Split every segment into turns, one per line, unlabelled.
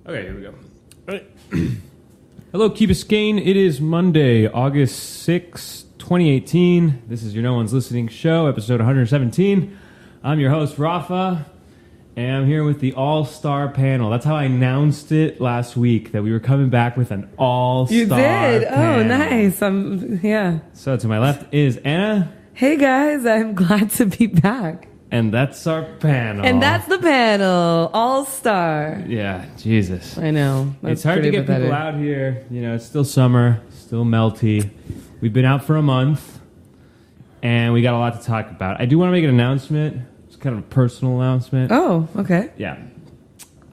Okay, here we go. All right. Hello, Key Biscayne. It is Monday, August 6, 2018. This is your No One's Listening show, episode 117. I'm your host, Rafa, and I'm here with the all-star panel. That's how I announced it last week, that we were coming back with an all-star
You did?
panel.
Oh, nice. Yeah.
So to my left is Anna.
Hey, guys. I'm glad to be back.
And that's our panel.
And that's the panel. All-star.
Yeah, Jesus.
I know. That's
It's hard to get people out here. You know, it's still summer, still melty. We've been out for a month, and we got a lot to talk about. I do want to make an announcement. It's kind of a personal announcement.
Oh, okay.
Yeah.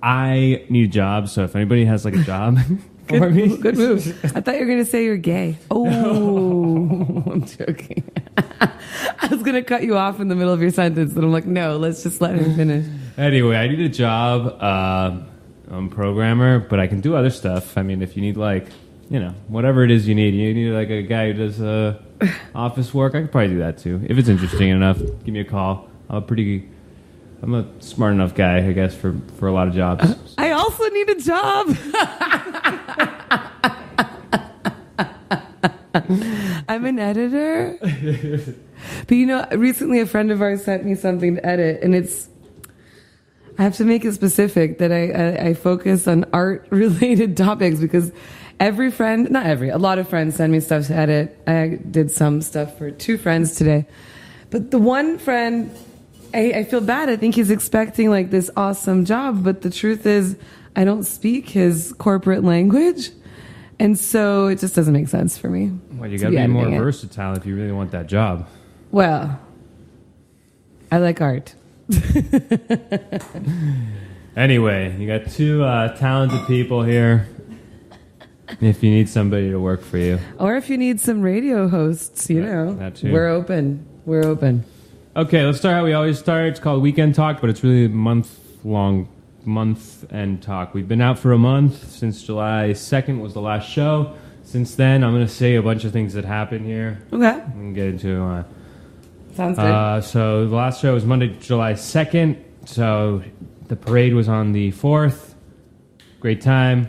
I need a job, so if anybody has like a job for me.
Good move. I thought you were going to say you're gay. Oh, no. I'm joking. I was going to cut you off in the middle of your sentence, but I'm like, no, let's just let him finish.
Anyway, I need a job. I'm a programmer, but I can do other stuff. I mean, if you need like, you know, whatever it is you need like a guy who does office work, I could probably do that too. If it's interesting enough, give me a call. I'm a smart enough guy, I guess, for a lot of jobs.
I also need a job. I'm an editor. But you know, recently a friend of ours sent me something to edit, and I have to make it specific that I focus on art-related topics because a lot of friends send me stuff to edit. I did some stuff for 2 friends today. But the one friend, I feel bad. I think he's expecting like this awesome job, but the truth is I don't speak his corporate language. And so it just doesn't make sense for me.
Well, you got to be more versatile if you really want that job.
Well, I like art.
Anyway, you got 2 talented people here. If you need somebody to work for you.
Or if you need some radio hosts, you know.
That too.
We're open.
Okay, let's start how we always start. It's called Weekend Talk, but it's really a month-end talk. We've been out for a month. Since July 2nd was the last show. Since then, I'm going to say a bunch of things that happened here.
Okay.
We can get into
Sounds good.
So the last show was Monday, July 2nd. So the parade was on the 4th. Great time.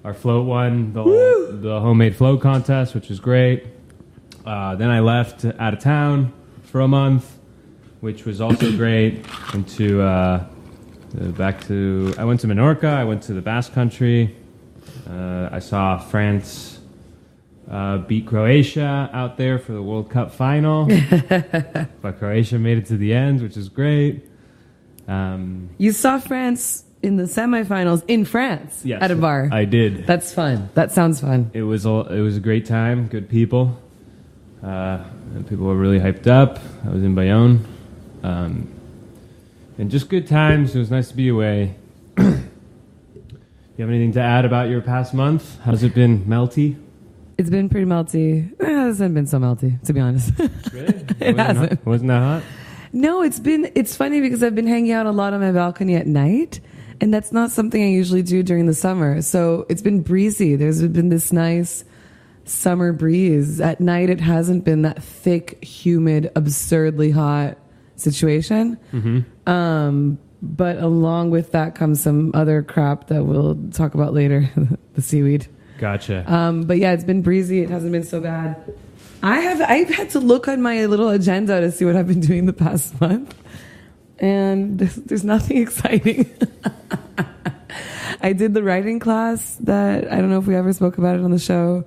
Our float won the homemade float contest, which was great. Then I left out of town for a month, which was also great. I went to Menorca. I went to the Basque Country. I saw France beat Croatia out there for the World Cup final. But Croatia made it to the end, which is great.
You saw France in the semifinals in France.
Yes,
at a bar.
I did.
That's fun. That sounds fun.
It was a great time. Good people. And people were really hyped up. I was in Bayonne. And just good times. It was nice to be away. You have anything to add about your past month? How's it been melty?
It's been pretty melty. It hasn't been so melty, to be honest.
Really?
It hasn't.
Wasn't that hot?
No, it's funny because I've been hanging out a lot on my balcony at night, and that's not something I usually do during the summer. So it's been breezy. There's been this nice summer breeze. At night, it hasn't been that thick, humid, absurdly hot situation. Mm-hmm. But along with that comes some other crap that we'll talk about later, the seaweed.
Gotcha.
But yeah, it's been breezy. It hasn't been so bad. I've had to look on my little agenda to see what I've been doing the past month, and there's nothing exciting. I did the writing class that I don't know if we ever spoke about it on the show.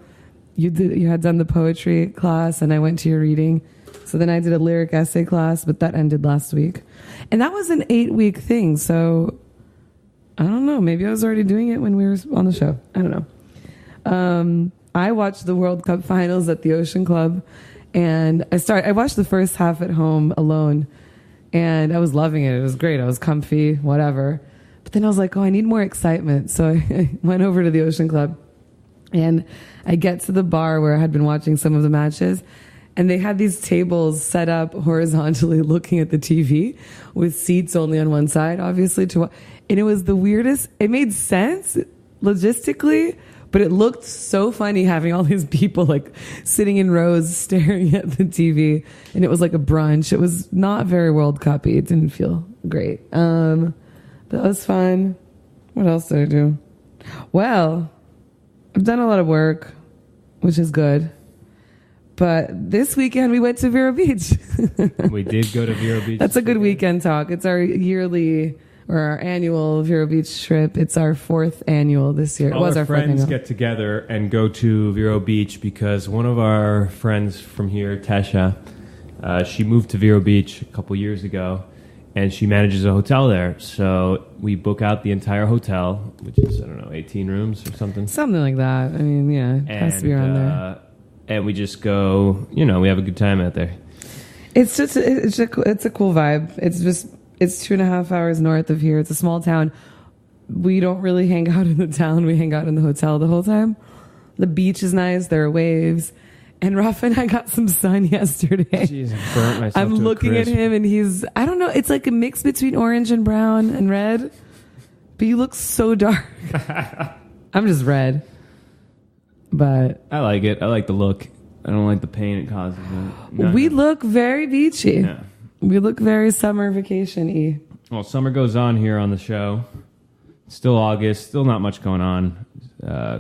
You had done the poetry class, and I went to your reading. So then I did a lyric essay class, but that ended last week, and that was an 8-week thing. So I don't know. Maybe I was already doing it when we were on the show. I don't know. I watched the World Cup finals at the Ocean Club, and I watched the first half at home alone, and I was loving it. It was great. I was comfy, whatever. But then I was like, oh, I need more excitement. So I went over to the Ocean Club, and I get to the bar where I had been watching some of the matches, and they had these tables set up horizontally looking at the TV with seats only on one side, obviously. And it was the weirdest. It made sense logistically, but it looked so funny having all these people like sitting in rows staring at the TV. And it was like a brunch. It was not very World Cup-y. It didn't feel great. That was fun. What else did I do? Well, I've done a lot of work, which is good. But this weekend we went to Vero Beach.
We did go to Vero Beach.
That's a good weekend talk. It's our yearly or our annual Vero Beach trip. It's our 4th annual this year.
All our friends get together and go to Vero Beach because one of our friends from here, Tesha, she moved to Vero Beach a couple years ago, and she manages a hotel there. So we book out the entire hotel, which is, 18 rooms or something.
Something like that. I mean, yeah, it has to be around there.
And we just go, we have a good time out there.
It's a cool vibe. It's 2.5 hours north of here. It's a small town. We don't really hang out in the town. We hang out in the hotel the whole time. The beach is nice. There are waves. And Rafa and I got some sun yesterday.
Jeez, I burnt myself.
I'm looking at him and he's, I don't know, it's like a mix between orange and brown and red. But you look so dark. I'm just red. But
I like it. I like the look. I don't like the pain it causes.
We look very beachy.
Yeah.
We look very summer vacation-y.
Well, summer goes on here on the show. It's still August. Still not much going on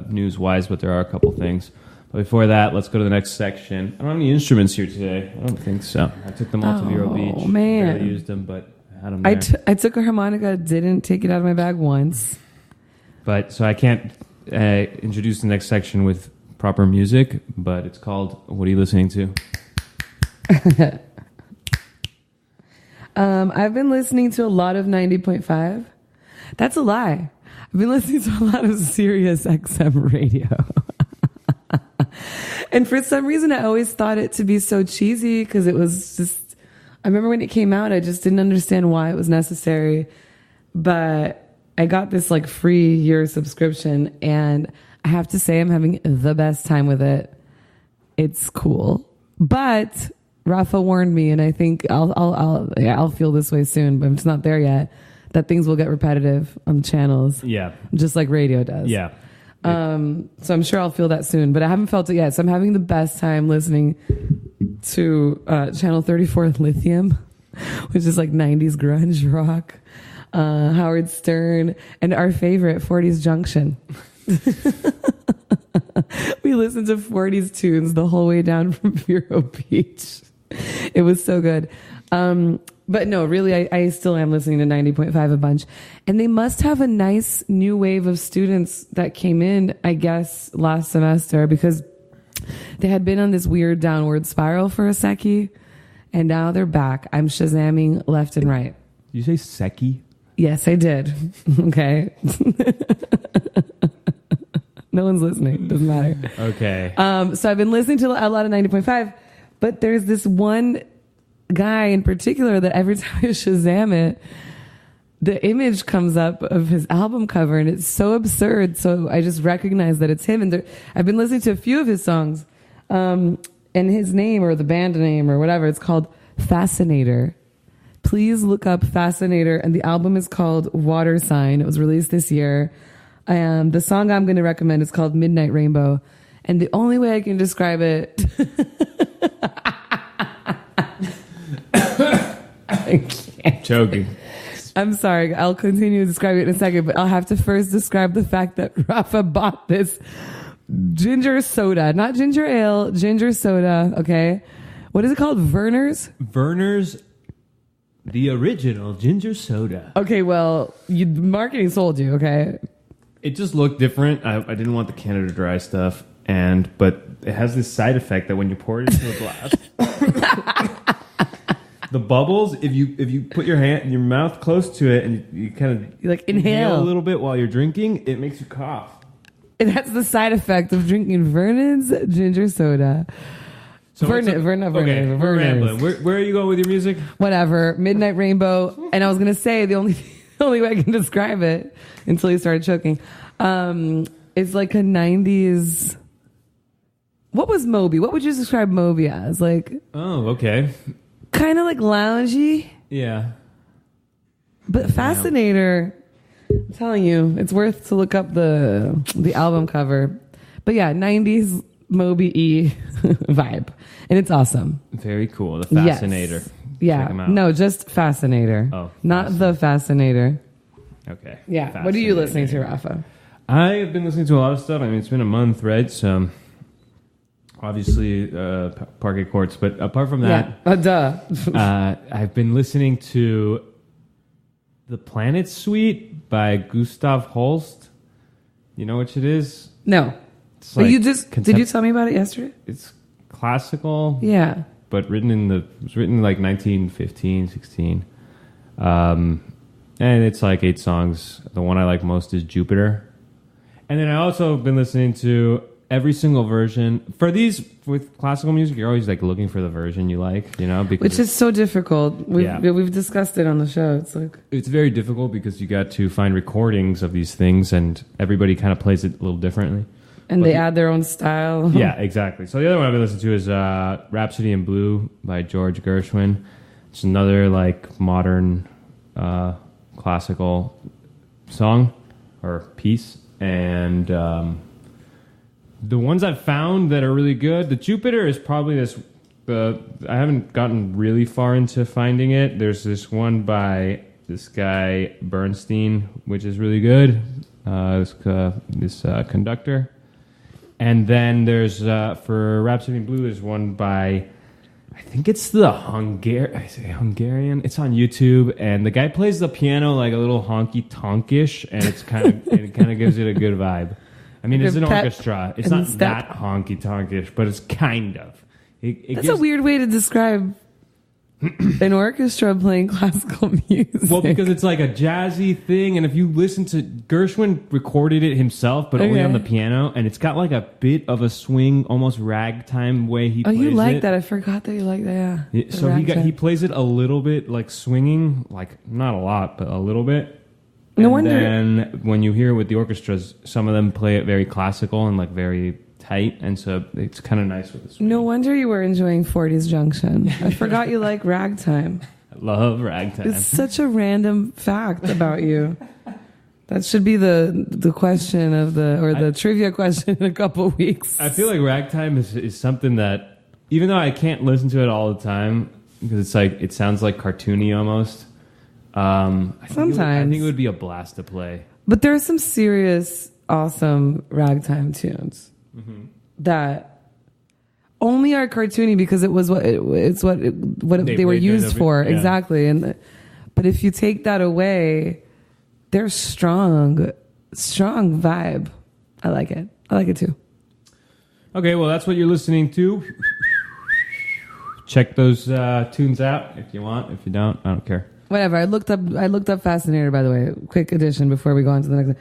news-wise, but there are a couple things. But before that, let's go to the next section. I don't have any instruments here today. I don't think so. I took them all to Vero Beach.
Oh, man.
Barely used them, but I had them there.
I took a harmonica, didn't take it out of my bag once.
But so I can't introduce the next section with proper music, but it's called What Are You Listening To?
I've been listening to a lot of 90.5. That's a lie. I've been listening to a lot of Sirius XM radio. And for some reason, I always thought it to be so cheesy because it was just, I remember when it came out, I just didn't understand why it was necessary. But I got this like free year subscription and I have to say I'm having the best time with it. It's cool. But Rafa warned me, and I think I'll feel this way soon, but I'm just not there yet, that things will get repetitive on the channels.
Yeah.
Just like radio does.
Yeah.
So I'm sure I'll feel that soon, but I haven't felt it yet. So I'm having the best time listening to Channel 34 Lithium, which is like 90s grunge rock, Howard Stern, and our favorite 40s Junction. We listened to 40s tunes the whole way down from Vero Beach. It was so good. But no, really, I still am listening to 90.5 a bunch. And they must have a nice new wave of students that came in, I guess, last semester because they had been on this weird downward spiral for a secchi. And now they're back. I'm Shazamming left and right.
Did you say secchi?
Yes, I did. Okay. No one's listening. Doesn't matter.
Okay.
So I've been listening to a lot of 90.5, but there's this one guy in particular that every time I Shazam it, the image comes up of his album cover and it's so absurd. So I just recognize that it's him. And I've been listening to a few of his songs, and his name or the band name or whatever, it's called Fascinator. Please look up Fascinator. And the album is called Water Sign. It was released this year. And the song I'm going to recommend is called Midnight Rainbow. And the only way I can describe it... I can't.
Choking.
I'm sorry. I'll continue to describe it in a second, but I'll have to first describe the fact that Rafa bought this ginger soda. Not ginger ale, ginger soda, okay? What is it called? Verner's?
Verner's, the original ginger soda.
Okay, well, marketing sold you, okay?
It just looked different. I didn't want the Canada Dry stuff, but it has this side effect that when you pour it into a glass, the bubbles. If you put your your mouth close to it and you kind of
like inhale
a little bit while you're drinking, it makes you cough.
And that's the side effect of drinking Vernon's ginger soda.
So
Vernon.
We're rambling. Where are you going with your music?
Whatever. Midnight Rainbow. And I was gonna say the only way I can describe it until you started choking. It's like a 90s. What was Moby? What would you describe Moby as? Like,
oh, okay.
Kind of like loungy.
Yeah.
But Fascinator, I'm telling you, it's worth to look up the album cover. But yeah, 90s Moby-y vibe. And it's awesome.
Very cool. The Fascinator.
Yes. Yeah. No, just Fascinator.
Oh.
Not the Fascinator.
Okay.
Yeah. What are you listening to, Rafa?
I have been listening to a lot of stuff. I mean, it's been a month, right? So obviously Parquet Courts, but apart from that, I've been listening to The Planet Suite by Gustav Holst. You know which it is?
No.
It's
but
like
you just did you tell me about it yesterday?
It's classical.
Yeah.
But it was written like 1915, 16. And it's like 8 songs. The one I like most is Jupiter. And then I also have been listening to every single version. For these, with classical music, you're always like looking for the version you like, you know?
Which is so difficult. We've discussed it on the show. It's like...
It's very difficult because you got to find recordings of these things and everybody kind of plays it a little differently.
And they add their own style.
Yeah, exactly. So the other one I've been listening to is Rhapsody in Blue by George Gershwin. It's another like modern classical song or piece. And the ones I've found that are really good, the Jupiter is probably I haven't gotten really far into finding it. There's this one by this guy Bernstein, which is really good. This conductor. And then there's, for Rhapsody in Blue, there's one by, I think it's the Hungarian. It's on YouTube, and the guy plays the piano like a little honky-tonkish, and it kind of gives it a good vibe. I mean, it's an orchestra. It's not that honky-tonkish, but it's kind of.
That's a weird way to describe an orchestra playing classical music.
Well, because it's like a jazzy thing, and if you listen to Gershwin recorded it himself, but only on the piano, and it's got like a bit of a swing, almost ragtime way he plays it. Oh, you like
that? I forgot that you like that. Yeah.
So he plays it a little bit like swinging, like not a lot, but a little bit.
No wonder.
And then when you hear it with the orchestras, some of them play it very classical and like very tight, and so it's kind of nice with the swing.
No wonder you were enjoying 40s Junction. I forgot you like ragtime.
I love ragtime.
It's such a random fact about you. That should be the question of the trivia question in a couple of weeks.
I feel like ragtime is something that, even though I can't listen to it all the time because it's like it sounds like cartoony almost. I think it would be a blast to play.
But there are some serious, awesome ragtime tunes. Mm-hmm. That only are cartoony because it was what they were used for. Yeah. Exactly. But if you take that away, they're strong vibe. I like it too. Okay, well, that's what you're listening to. Check those tunes out if you want. If you don't, I don't care. Whatever. I looked up Fascinator, by the way. Quick addition before we go on to the next one.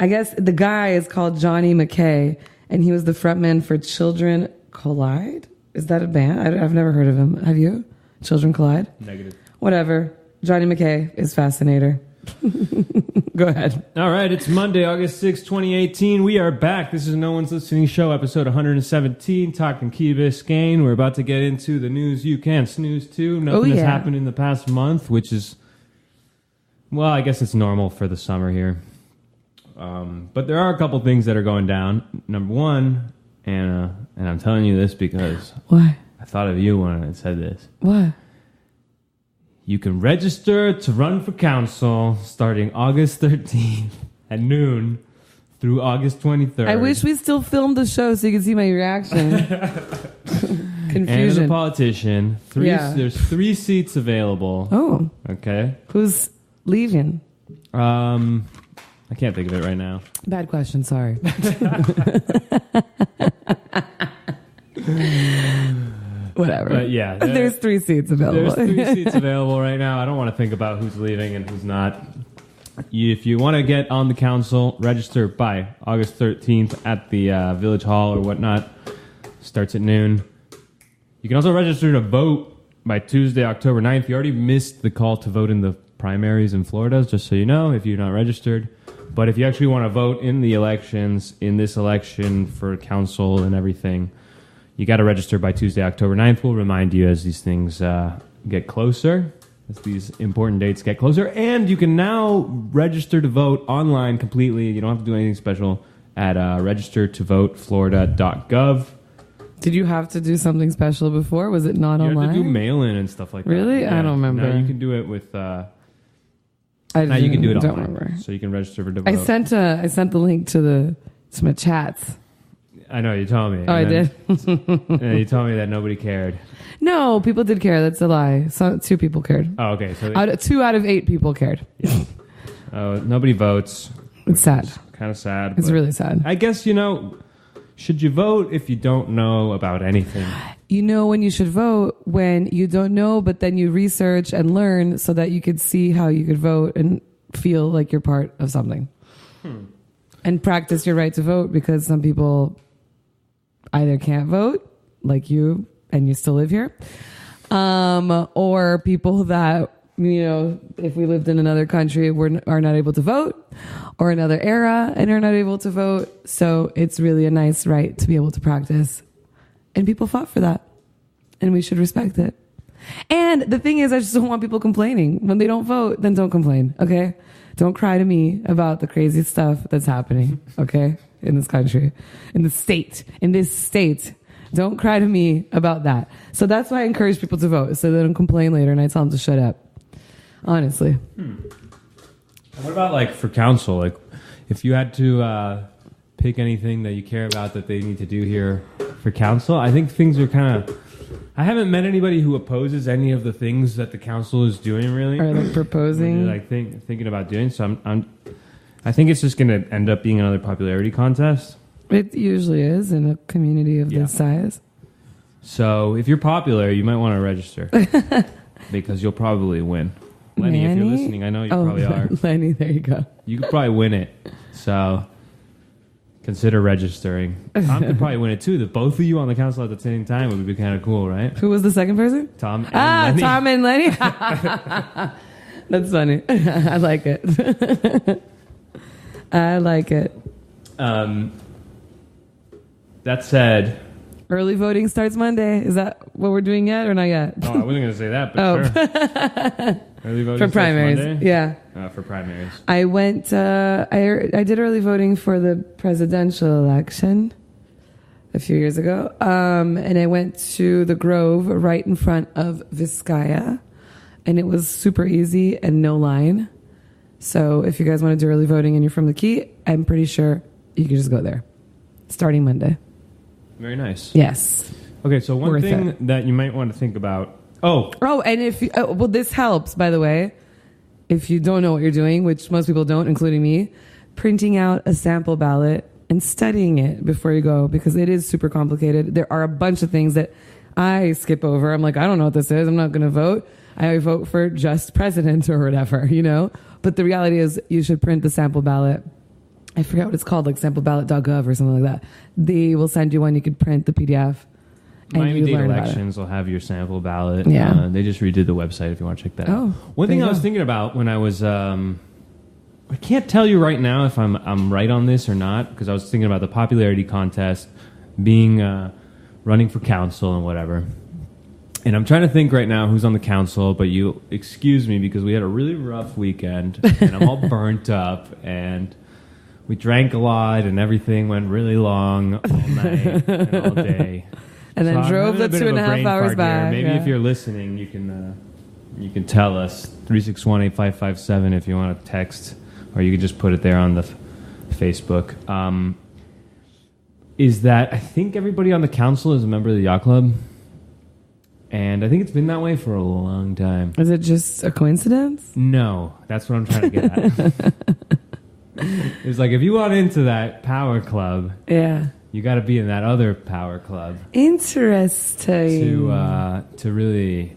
I guess the guy is called Johnny McKay. And he was the frontman for Children Collide. Is that a band? I've never heard of him. Have you? Children Collide? Negative. Whatever. Johnny McKay is Fascinator. Go ahead. All right. It's Monday, August 6, 2018. We are back. This is No One's Listening Show, episode 117, talking Key Biscayne. We're about to get into the news you can't snooze to. Nothing has happened in the past month, which is, well, I guess it's normal for the summer here. But there are a couple things that are going down. Number one, Anna, and I'm telling you this because why? I thought of you when I said this. What? You can register to run for council starting August 13th at noon through August 23rd. I wish we still filmed the show so you could see my reaction. Confusion. And the politician. There's 3 seats available. Oh. Okay. Who's leaving? I can't think of it right now. Bad question, sorry. Whatever. But yeah. There's 3 seats available. There's 3 seats available right now. I don't want to think about who's leaving and who's not. If you want to get on the council, register by August 13th at the Village Hall or whatnot. Starts at noon. You can also register to vote by Tuesday, October 9th. You already missed the call to vote in the primaries in Florida, just so you know, if you're not registered. But if you actually want to vote in the elections, in this election for council and everything, you got to register by Tuesday, October 9th. We'll remind you as these things get closer, as these important dates get closer. And you can now register to vote online completely. You don't have to do anything special at registertovoteflorida.gov. Did you have to do something special before? Was it not online? You have to do mail-in and stuff like that. Really? Yeah. I don't remember. No, you can do it with...
Now you can do it
don't
online,
remember.
so you can register for the vote.
I sent the link to my chats.
I know, you told me.
Oh, I did?
And you told me that nobody cared.
No, people did care. That's a lie. So 2 people cared.
Oh, okay. So
2 out of 8 people cared.
Yeah. Nobody votes.
It's sad.
Kind of sad.
It's really sad.
I guess, should you vote if you don't know about anything?
You know when you should vote when you don't know, but then you research and learn so that you could see how you could vote and feel like you're part of something. And practice your right to vote, because some people either can't vote, like you, and you still live here, or people that, if we lived in another country, are not able to vote, or another era and are not able to vote. So it's really a nice right to be able to practice. And people fought for that. And we should respect it. And the thing is, I just don't want people complaining. When they don't vote, then don't complain, okay? Don't cry to me about the crazy stuff that's happening, okay? In this country, in this state. Don't cry to me about that. So that's why I encourage people to vote, so they don't complain later and I tell them to shut up. Honestly.
What about for council? If you had to pick anything that you care about that they need to do here for council, I think things are kind of... I haven't met anybody who opposes any of the things that the council is doing, really.
Or proposing.
Thinking about doing. So I think it's just going to end up being another popularity contest.
It usually is in a community of this size.
So if you're popular, you might want to register because you'll probably win. Lenny, if you're listening, I know you probably are.
Lenny, there you go.
You could probably win it. So consider registering. Tom could probably win it too. The both of you on the council at the same time would be kind of cool, right?
Who was the second person?
Tom and Lenny.
Tom and Lenny. That's funny. I like it. I like it.
That said,
early voting starts Monday. Is that what we're doing yet or not yet?
Oh, I wasn't going to say that, but sure. Early voting
for primaries.
Monday?
Yeah.
For primaries.
I went, I did early voting for the presidential election a few years ago. And I went to the Grove right in front of Vizcaya. And it was super easy and no line. So if you guys want to do early voting and you're from the Key, I'm pretty sure you can just go there. Starting Monday.
Very nice.
Yes.
Okay, so one thing that you might want to think about. Oh,
and if you, well, this helps, by the way. If you don't know what you're doing, which most people don't, including me, printing out a sample ballot and studying it before you go, because it is super complicated. There are a bunch of things that I skip over. I'm like, I don't know what this is. I'm not going to vote. I vote for just president or whatever, But the reality is you should print the sample ballot. I forget what it's called, like sampleballot.gov or something like that. They will send you one. You could print the PDF.
Miami-Dade Elections will have your sample ballot.
Yeah.
They just redid the website if you want to check that out. One thing I was thinking about when I was... I can't tell you right now if I'm right on this or not, because I was thinking about the popularity contest, being running for council and whatever. And I'm trying to think right now who's on the council, but you excuse me because we had a really rough weekend, and I'm all burnt up, and we drank a lot, and everything went really long all night and all day.
And then drove the 2.5 hours back.
Maybe if you're listening, you can tell us 361-8557 if you want to text, or you can just put it there on the Facebook. Is that I think everybody on the council is a member of the yacht club, and I think it's been that way for a long time.
Is it just a coincidence?
No, that's what I'm trying to get at. It's like if you want into that power club, you got to be in that other power club.
Interesting.
To really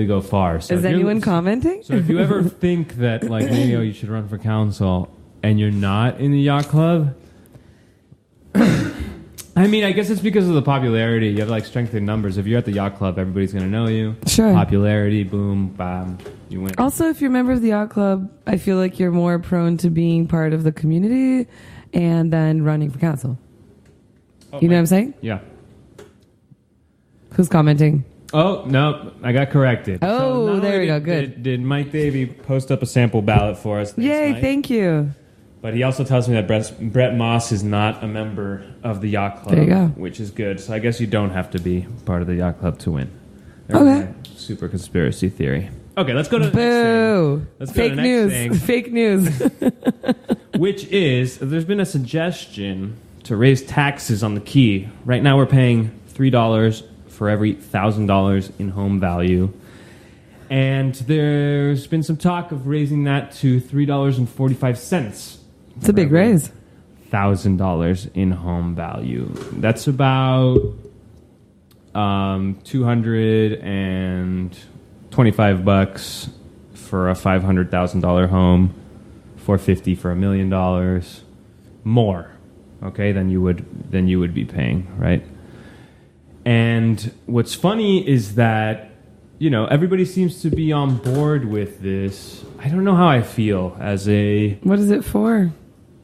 go far. So
is anyone commenting?
So if you ever think that maybe you should run for council and you're not in the yacht club, I mean, I guess it's because of the popularity. You have strength in numbers. If you're at the yacht club, everybody's going to know you.
Sure.
Popularity, boom, bam, you win.
Also, if you're a member of the yacht club, I feel like you're more prone to being part of the community and then running for council. You know what I'm saying?
Yeah.
Who's commenting?
Oh, no, I got corrected.
Oh,
so
there we go. Good.
Did Mike Davey post up a sample ballot for us?
Yay,
Mike.
thank you.
But he also tells me that Brett Moss is not a member of the yacht club,
there you go.
Which is good. So I guess you don't have to be part of the yacht club to win.
Okay.
Super conspiracy theory. Okay, let's go to the
Boo.
next thing. Let's go to
Fake
the
news.
next thing,
Fake news.
which is there's been a suggestion to raise taxes on the key. Right now we're paying $3 for every $1,000 in home value. And there's been some talk of raising that to $3.45.
It's a big raise.
$1,000 in home value. That's about $225 for a $500,000 home, $450 for $1 million more. Okay, than you would be paying, right? And what's funny is that everybody seems to be on board with this. I don't know how I feel as a...
What is it for?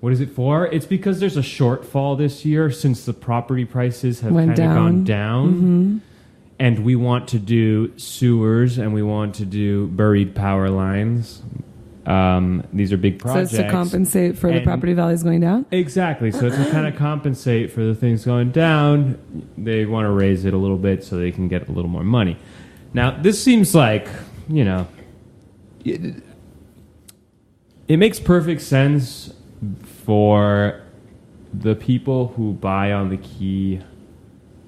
What is it for? It's because there's a shortfall this year since the property prices have kind of gone down.
Mm-hmm.
And we want to do sewers and we want to do buried power lines. These are big projects.
So it's to compensate for the property values going down?
Exactly. So it's to kind of compensate for the things going down. They want to raise it a little bit so they can get a little more money. Now, this seems like, it makes perfect sense for the people who buy on the key.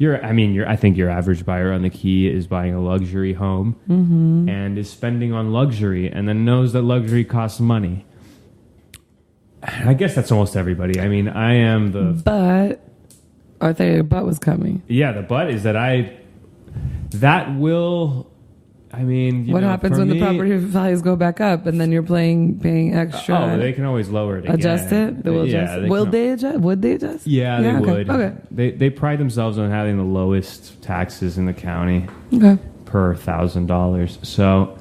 I think your average buyer on the key is buying a luxury home and is spending on luxury and then knows that luxury costs money. I guess that's almost everybody. I mean, I am the...
But I thought your butt was coming.
Yeah, the but is that that will... I mean,
what happens when the property values go back up and then you're paying extra?
Oh, they can always lower it again.
Adjust it? They will adjust it. Would they adjust?
Yeah, they would.
Okay.
They pride themselves on having the lowest taxes in the county per $1,000. So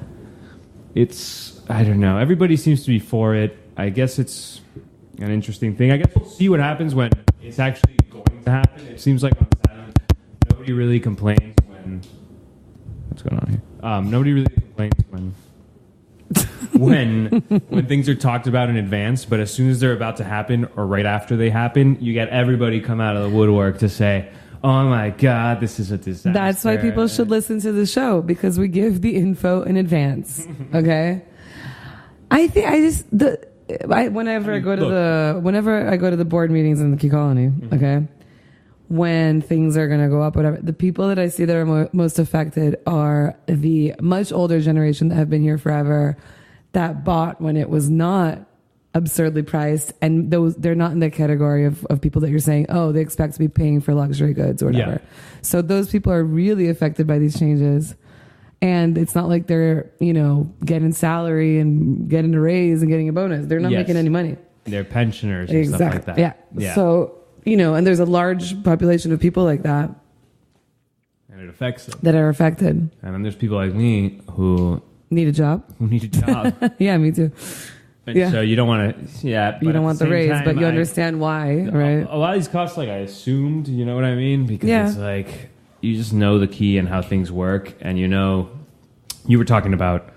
it's, I don't know. Everybody seems to be for it. I guess it's an interesting thing. I guess we'll see what happens when it's actually going to happen. It seems like on Saturn, nobody really complains when... What's going on here? Nobody really complains when things are talked about in advance, but as soon as they're about to happen or right after they happen, you get everybody come out of the woodwork to say, oh my God, this is a disaster.
That's why people should listen to the show, because we give the info in advance. Okay? Whenever I go to the board meetings in the Key Colony, okay? When things are going to go up, whatever, the people that I see that are most affected are the much older generation that have been here forever, that bought when it was not absurdly priced, and they're not in the category of people that you're saying, oh, they expect to be paying for luxury goods or whatever. Yeah. So those people are really affected by these changes, and it's not like they're getting salary and getting a raise and getting a bonus. They're not making any money.
They're pensioners and stuff like that.
Yeah. So. And there's a large population of people like that.
And it affects them.
That are affected.
And then there's people like me who...
Need a job. Yeah, me too.
And so you don't want to... Yeah,
you don't want the raise, but you understand why, right?
A lot of these costs, I assumed, you know what I mean? Because it's you just know the key and how things work. And you were talking about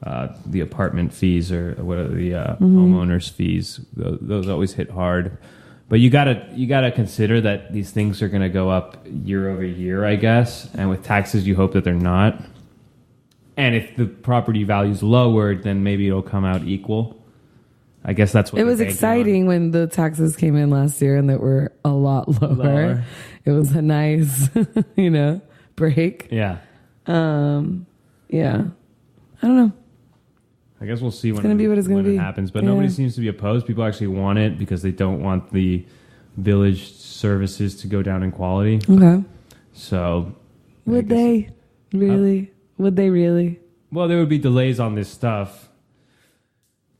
the apartment fees or what are the homeowners fees. Those always hit hard. But you gotta consider that these things are going to go up year over year, I guess. And with taxes, you hope that they're not. And if the property value's lowered, then maybe it'll come out equal. I guess that's what
it was exciting when the taxes came in last year and that were a lot lower. It was a nice, break.
Yeah.
Yeah. I don't know.
I guess we'll see when
it
happens. But nobody seems to be opposed. People actually want it because they don't want the village services to go down in quality.
Okay.
So...
Would they really? Would they really?
Well, there would be delays on this stuff.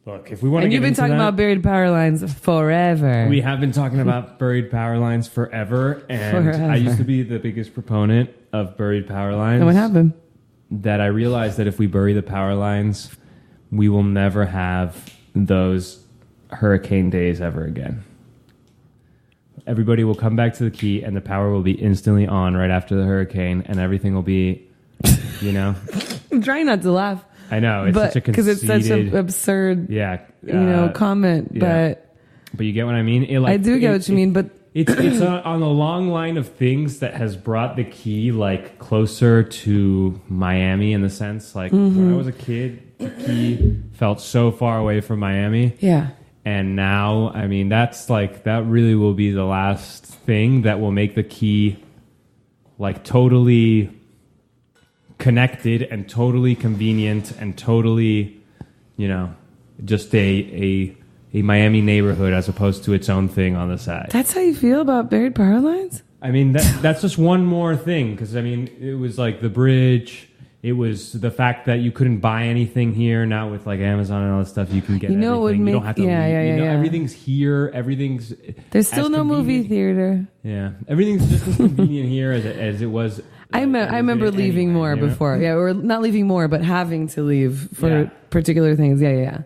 Look, if we want to get into that... And
you've been talking about buried power lines forever.
We have been talking about buried power lines forever. And I used to be the biggest proponent of buried power lines.
And what happened?
That I realized that if we bury the power lines... we will never have those hurricane days ever again. Everybody will come back to the key and the power will be instantly on right after the hurricane and everything will be,
I'm trying not to laugh.
I know. It's such a conceited...
because it's such an absurd, comment.
Yeah.
But
you get what I mean?
I do get what you mean, but
It's on the long line of things that has brought the key like closer to Miami in the sense like when I was a kid, the key felt so far away from Miami.
Yeah.
And now, I mean, that's like that really will be the last thing that will make the key like totally connected and totally convenient and totally, you know, just a Miami neighborhood as opposed to its own thing on the side.
That's how you feel about buried power lines?
I mean, that's just one more thing because, I mean, it was like the bridge. It was the fact that you couldn't buy anything here. Now with like Amazon and all this stuff, you can get everything.
Would make,
you don't have to leave. Everything's here. Everything's...
There's still no movie theater.
Yeah. Everything's just as convenient here as it was...
I remember leaving
anyway,
more before. Yeah, or not leaving more, but having to leave for particular things. Yeah.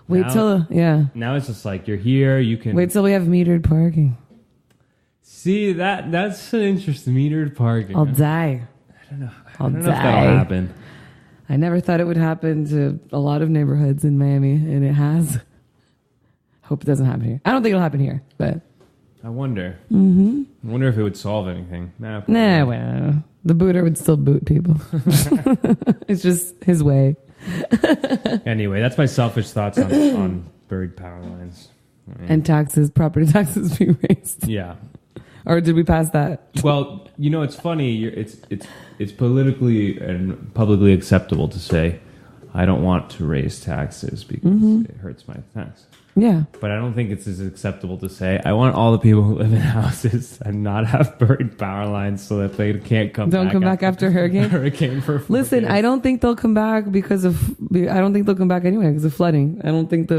Now it's just like you're here, you can... Wait till we have metered parking.
See, that's an interesting metered parking.
I'll die.
I don't know if that'll happen.
I never thought it would happen to a lot of neighborhoods in Miami, and it has. Hope it doesn't happen here. I don't think it'll happen here, but...
I wonder. I wonder if it would solve anything.
Nah, well, the booter would still boot people. It's just his way.
Anyway, that's my selfish thoughts on buried power lines.
And taxes, property taxes being raised.
Yeah.
Or did we pass that?
Well, you know, it's funny. It's politically and publicly acceptable to say, I don't want to raise taxes because it hurts my tax.
Yeah.
But I don't think it's as acceptable to say, I want all the people who live in houses and not have buried power lines so that they can't come back.
Don't come back after hurricane?
Hurricane for 4
Listen,
years.
I don't think they'll come back I don't think they'll come back anyway because of flooding. I don't think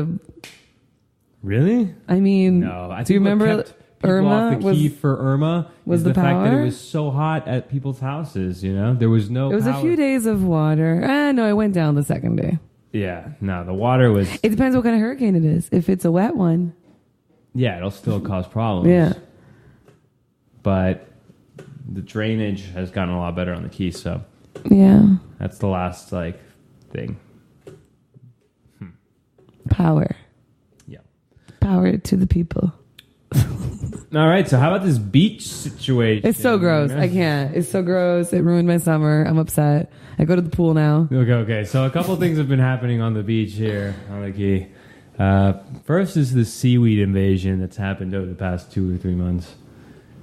Really?
I mean,
no. I think
do you remember Irma?
The key for Irma
was
the
power?
fact that it was so hot at people's houses, you know? There was no
It was
power.
a few days of water. No, it went down the second day.
Yeah, no, the water was...
It depends what kind of hurricane it is. If it's a wet one.
Yeah, it'll still cause problems.
Yeah.
But the drainage has gotten a lot better on the key, so...
Yeah.
That's the last, thing.
Power.
Yeah.
Power to the people.
All right, so how about this beach situation?
It's so gross. I can't. It's so gross. It ruined my summer. I'm upset. I go to the pool now.
Okay. So a couple things have been happening on the beach here on the key. First is the seaweed invasion that's happened over the past 2 or 3 months.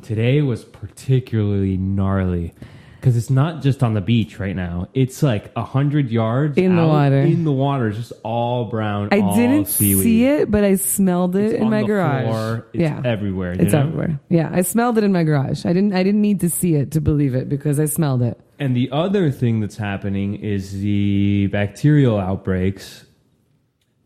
Today was particularly gnarly because it's not just on the beach right now. It's like 100 yards
in the water.
In the water, just all brown.
I
all
didn't
seaweed.
see it, but I smelled it in my garage.
Floor. It's everywhere.
It's everywhere. Yeah, I smelled it in my garage. I didn't need to see it to believe it because I smelled it.
And the other thing that's happening is the bacterial outbreaks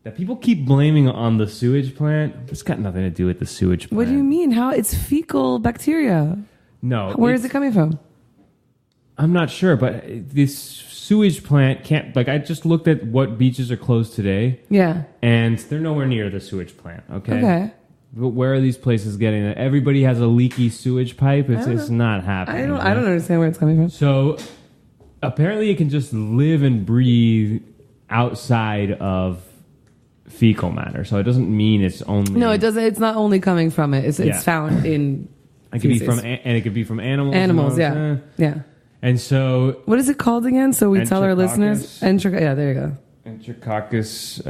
that people keep blaming on the sewage plant. It's got nothing to do with the sewage plant.
What do you mean? How? It's fecal bacteria.
No.
Where is it coming from?
I'm not sure, but this sewage plant can't... I just looked at what beaches are closed today.
Yeah.
And they're nowhere near the sewage plant, okay?
Okay.
But where are these places getting it? Everybody has a leaky sewage pipe. It's not happening.
I don't understand where it's coming from.
So apparently it can just live and breathe outside of fecal matter. So it doesn't mean it's only...
No, it doesn't. It's not only coming from it. It's found in...
It could be from... And it could be from animals.
Animals, yeah. Yeah.
And so...
What is it called again? So we tell our listeners... Yeah, there you go.
Enterococcus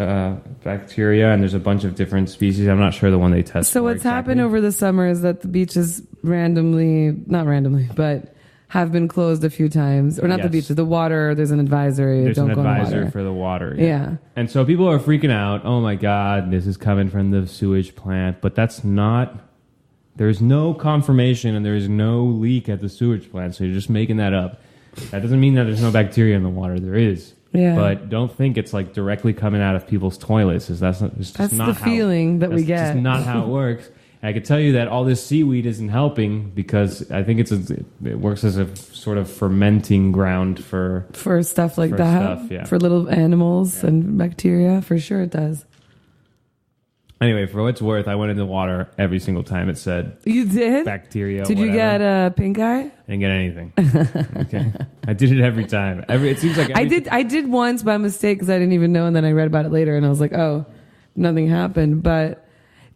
bacteria, and there's a bunch of different species. I'm not sure the one they tested.
So what's happened over the summer is that the beaches not randomly, but have been closed a few times. Or not the beaches, the water, there's an advisory.
There's
don't
an
go in the
advisor
water.
for the water.
Yeah.
And so people are freaking out. Oh my God, this is coming from the sewage plant. But that's not... There's no confirmation and there's no leak at the sewage plant. So you're just making that up. That doesn't mean that there's no bacteria in the water. There is.
Yeah.
But don't think it's directly coming out of people's toilets. That's
the feeling that we get.
That's just not how it works. And I can tell you that all this seaweed isn't helping because I think it works as a sort of fermenting ground for
stuff like that. For little animals and bacteria. For sure it does.
Anyway, for what it's worth, I went in the water every single time it said...
You did?
Bacteria,
Did you get a pink eye?
I didn't get anything. Okay. I did it every time. It seems like...
I did once by mistake because I didn't even know, and then I read about it later, and I was like, oh, nothing happened. But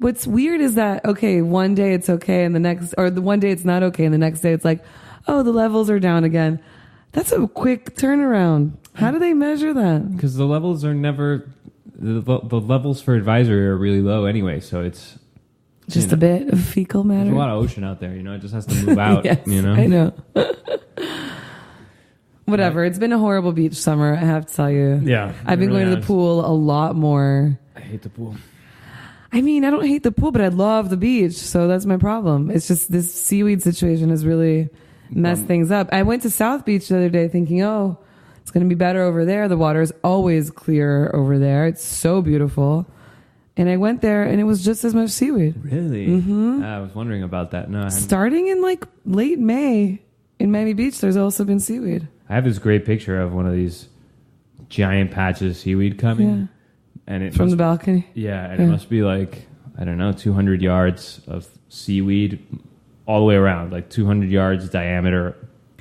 What's weird is that, okay, one day it's okay and the next, or the one day it's not okay and the next day it's like, oh, the levels are down again. That's a quick turnaround. How do they measure that?
Because the levels are never, the levels for advisory are really low anyway, so it's
just a bit of fecal matter.
There's a lot of ocean out there, it just has to move out,
yes, I know. Whatever. It's been a horrible beach summer, I have to tell you.
Yeah.
I've been going to the pool a lot more.
I hate the pool.
I mean, I don't hate the pool, but I love the beach, so that's my problem. It's just this seaweed situation has really messed things up. I went to South Beach the other day thinking, oh, it's going to be better over there. The water is always clear over there. It's so beautiful. And I went there, and it was just as much seaweed.
Really?
Mm-hmm.
I was wondering about that. No,
starting in like late May in Miami Beach, there's also been seaweed.
I have this great picture of one of these giant patches of seaweed coming.
Yeah.
And it
from the balcony?
Yeah, and it must be like, I don't know, 200 yards of seaweed all the way around, like 200 yards diameter.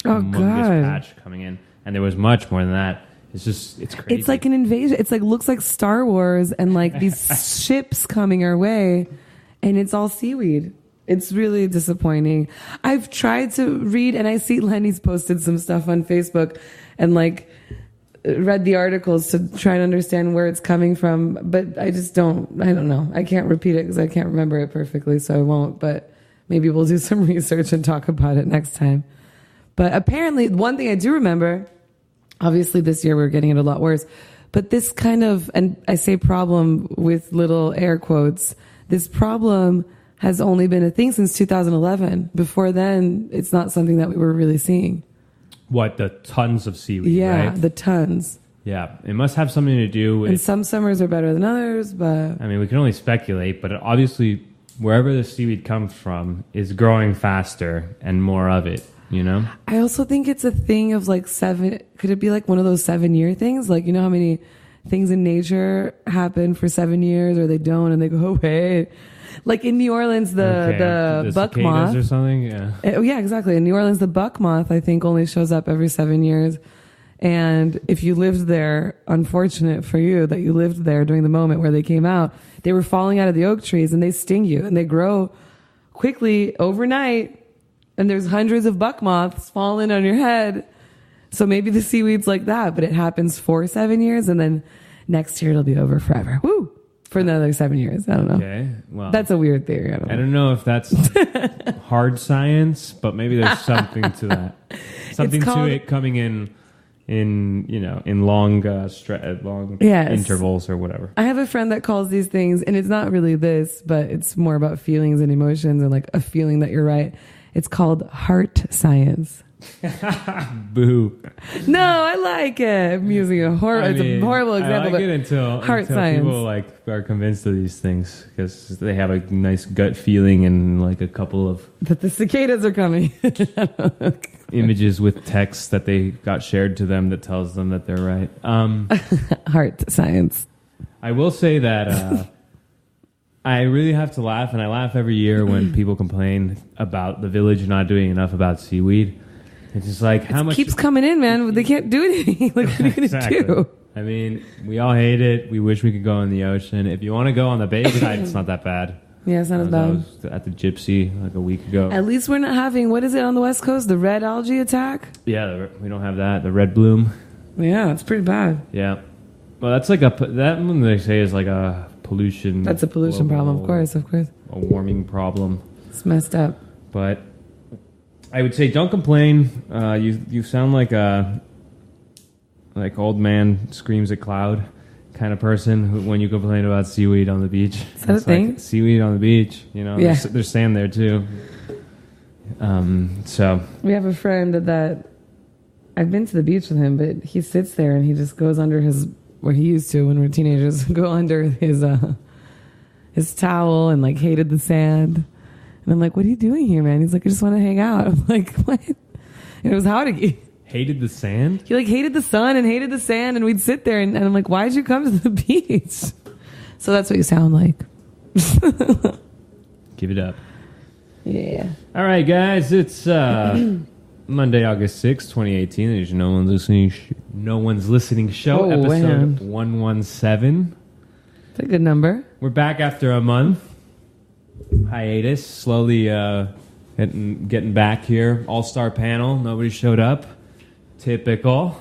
Oh, God.
Patch coming in. And there was much more than that. It's crazy.
It's like an invasion. It's like, looks like Star Wars and like these ships coming our way, and it's all seaweed. It's really disappointing. I've tried to read, and I see Lenny's posted some stuff on Facebook and like read the articles to try and understand where it's coming from, but I don't know. I can't repeat it because I can't remember it perfectly, so I won't, but maybe we'll do some research and talk about it next time. But apparently, one thing I do remember, obviously this year we're getting it a lot worse, but this kind of, and I say problem with little air quotes, this problem has only been a thing since 2011. Before then, it's not something that we were really seeing.
What, the tons of seaweed,
yeah,
right?
the tons.
Yeah, it must have something to do with...
And some summers are better than others, but...
I mean, we can only speculate, but obviously, wherever the seaweed comes from is growing faster and more of it,
I also think it's a thing of like could it be like one of those 7-year things? Like, how many things in nature happen for 7 years or they don't and they go away? Like in New Orleans, the buck moth
or something. Yeah.
Yeah, exactly. In New Orleans, the buck moth, I think, only shows up every 7 years. And if you lived there, unfortunate for you that you lived there during the moment where they came out, they were falling out of the oak trees and they sting you and they grow quickly overnight. And there's hundreds of buck moths falling on your head. So maybe the seaweed's like that, but it happens for 7 years and then next year it'll be over forever. Woo! For another 7 years. I don't know.
Okay. Well,
that's a weird theory.
I don't know if that's hard science, but maybe there's something to that. Something to it coming in long intervals or whatever.
I have a friend that calls these things, and it's not really this, but it's more about feelings and emotions and like a feeling that you're right. It's called heart science.
Boo.
No, I like it. I'm using a it's a horrible example.
I like it until
science.
People are convinced of these things because they have a nice gut feeling and like a couple of
that the cicadas are coming.
images with text that they got shared to them that tells them that they're right.
Heart science.
I will say that I really have to laugh, and I laugh every year when people complain about the village not doing enough about seaweed. It's just like how much
keeps coming in, man. They can't do anything. Like, what are you going to do?
I mean, we all hate it. We wish we could go in the ocean. If you want to go on the bay side, it's not that bad.
Yeah, it's not as bad.
I was at the Gypsy like a week ago.
At least we're not having, what is it on the West Coast? The red algae attack?
Yeah, we don't have that. The red bloom.
Yeah, it's pretty bad.
Yeah. Well, that's like that one they say is like a pollution.
That's a pollution problem, of course. A
warming problem.
It's messed up.
But I would say don't complain. You sound like a old man screams at cloud kind of person when you complain about seaweed on the beach.
Is that a thing?
Like seaweed on the beach,
Yeah.
There's sand there too. So
we have a friend that I've been to the beach with him, but he sits there and he just goes under where he used to when we were teenagers, go under his towel and like hated the sand. And I'm like, what are you doing here, man? He's like, I just want to hang out. I'm like, what? And it was howdy.
Hated the sand?
He like hated the sun and hated the sand, and we'd sit there and I'm like, why'd you come to the beach? So that's what you sound like.
Give it up.
Yeah.
All right, guys. It's Monday, August 6th, 2018. There's No One's Listening Show, episode 117.
It's a good number.
We're back after a month. hiatus. Slowly getting back here. All-star panel. Nobody showed up. Typical.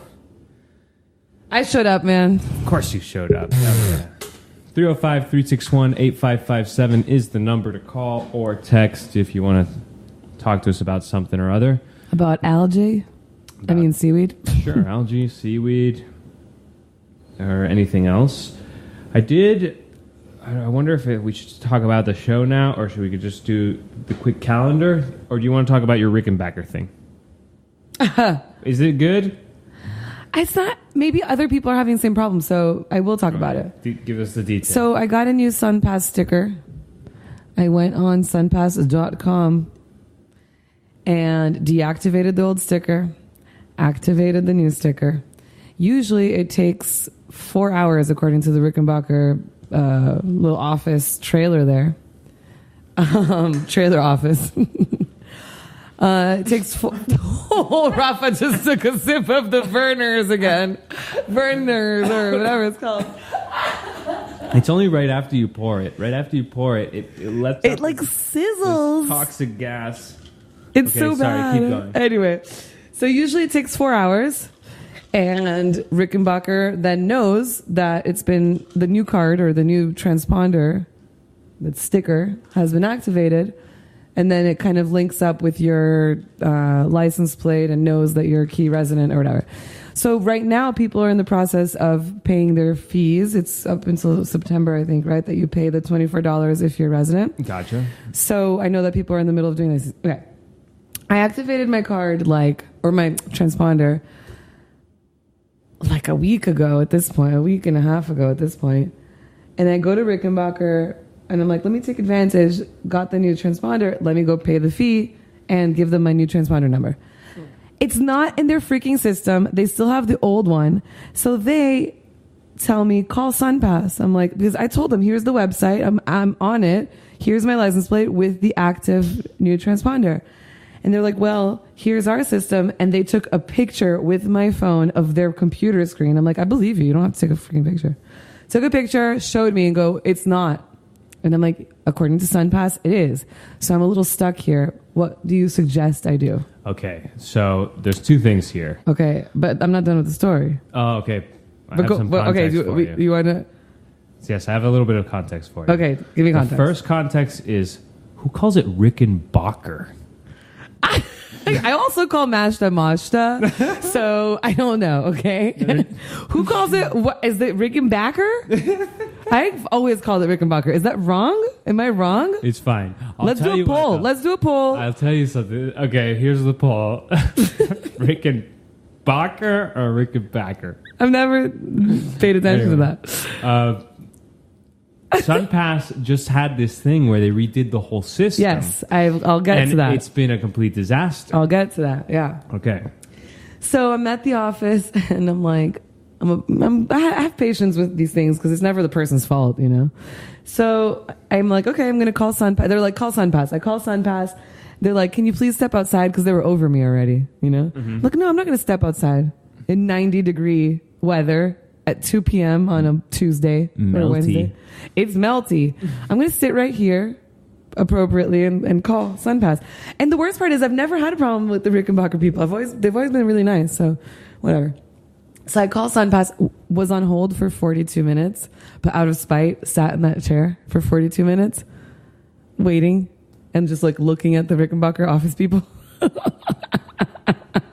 I showed up, man.
Of course you showed up. 305-361-8557 is the number to call or text if you want to talk to us about something or other.
About algae? Seaweed?
Sure, algae, seaweed, or anything else. I wonder if we should talk about the show now, or should we just do the quick calendar? Or do you want to talk about your Rickenbacker thing? Is it good?
It's not. Maybe other people are having the same problem, so I will talk about it.
Give us the details.
So I got a new SunPass sticker. I went on sunpass.com and deactivated the old sticker, activated the new sticker. Usually it takes 4 hours, according to the Rickenbacker little office trailer there. Trailer office. It takes Oh, Rafa just took a sip of the Vernors again. Vernors, or whatever it's called.
It's only right after you pour it. Right after you pour it, it lets
it like sizzles.
Toxic gas.
It's so bad.
Sorry, keep going.
Anyway, so usually it takes 4 hours. And Rickenbacker then knows that it's been the new card or the new transponder, that sticker, has been activated. And then it kind of links up with your license plate and knows that you're a key resident or whatever. So right now, people are in the process of paying their fees. It's up until September, I think, right? That you pay the $24 if you're a resident.
Gotcha.
So I know that people are in the middle of doing this. Okay. I activated my card or my transponder like a week ago at this point, a week and a half ago at this point. And I go to Rickenbacker and I'm like, let me take advantage. Got the new transponder. Let me go pay the fee and give them my new transponder number. It's not in their freaking system. They still have the old one. So they tell me, call SunPass. I'm like, because I told them, here's the website. I'm on it. Here's my license plate with the active new transponder. And they're like, well, here's our system. And they took a picture with my phone of their computer screen. I'm like, I believe you. You don't have to take a freaking picture. Took a picture, showed me and go, it's not. And I'm like, according to SunPass, it is. So I'm a little stuck here. What do you suggest I do?
Okay, so there's two things here.
Okay, but I'm not done with the story.
Oh, okay. I have some context for you.
You want to?
Yes, I have a little bit of context for you.
Okay, give me context.
The first context is, who calls it Rickenbacker?
I also call Mashta Mashta, so I don't know, okay? Who calls it, what, is it Rickenbacker? I've always called it Rickenbacker. Is that wrong? Am I wrong?
It's fine.
Let's do a poll. Let's do a poll.
I'll tell you something. Okay, here's the poll. Rickenbacker or Rickenbacker?
I've never paid attention to that.
SunPass just had this thing where they redid the whole system.
Yes, I'll get to that.
It's been a complete disaster.
I'll get to that, yeah.
Okay.
So I'm at the office, and I'm like, I have patience with these things because it's never the person's fault, you know? So I'm like, okay, I'm going to call SunPass. They're like, call SunPass. I call SunPass. They're like, can you please step outside? Because they were over me already, you know? Mm-hmm. Look, no, I'm not going to step outside in 90-degree weather at 2 p.m. on a Tuesday or Wednesday. It's melty. I'm going to sit right here appropriately and call SunPass. And the worst part is I've never had a problem with the Rickenbacker people. They've always been really nice, so whatever. So I call SunPass, was on hold for 42 minutes, but out of spite, sat in that chair for 42 minutes, waiting and just like looking at the Rickenbacker office people.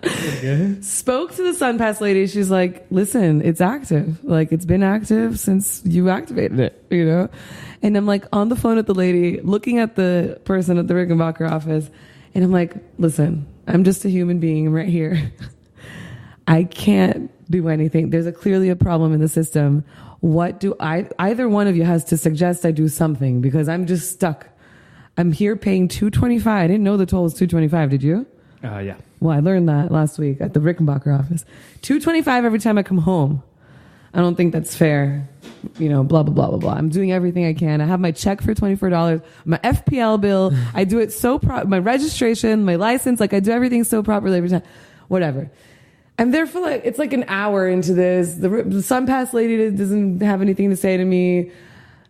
Okay. Spoke to the SunPass lady. She's like, listen, it's active. Like, it's been active since you activated it, you know? And I'm like on the phone with the lady, looking at the person at the Rickenbacker office. And I'm like, listen, I'm just a human being. I'm right here. I can't do anything. There's clearly a problem in the system. What do either one of you has to suggest I do something, because I'm just stuck. I'm here paying $225. I didn't know the toll was $225. Did you?
Yeah.
Well, I learned that last week at the Rickenbacker office. $225 every time I come home. I don't think that's fair. You know, blah, blah, blah, blah, blah. I'm doing everything I can. I have my check for $24, my FPL bill. I do it so my registration, my license, like I do everything so properly every time. Whatever. I'm there for like, it's like an hour into this. The SunPass lady doesn't have anything to say to me.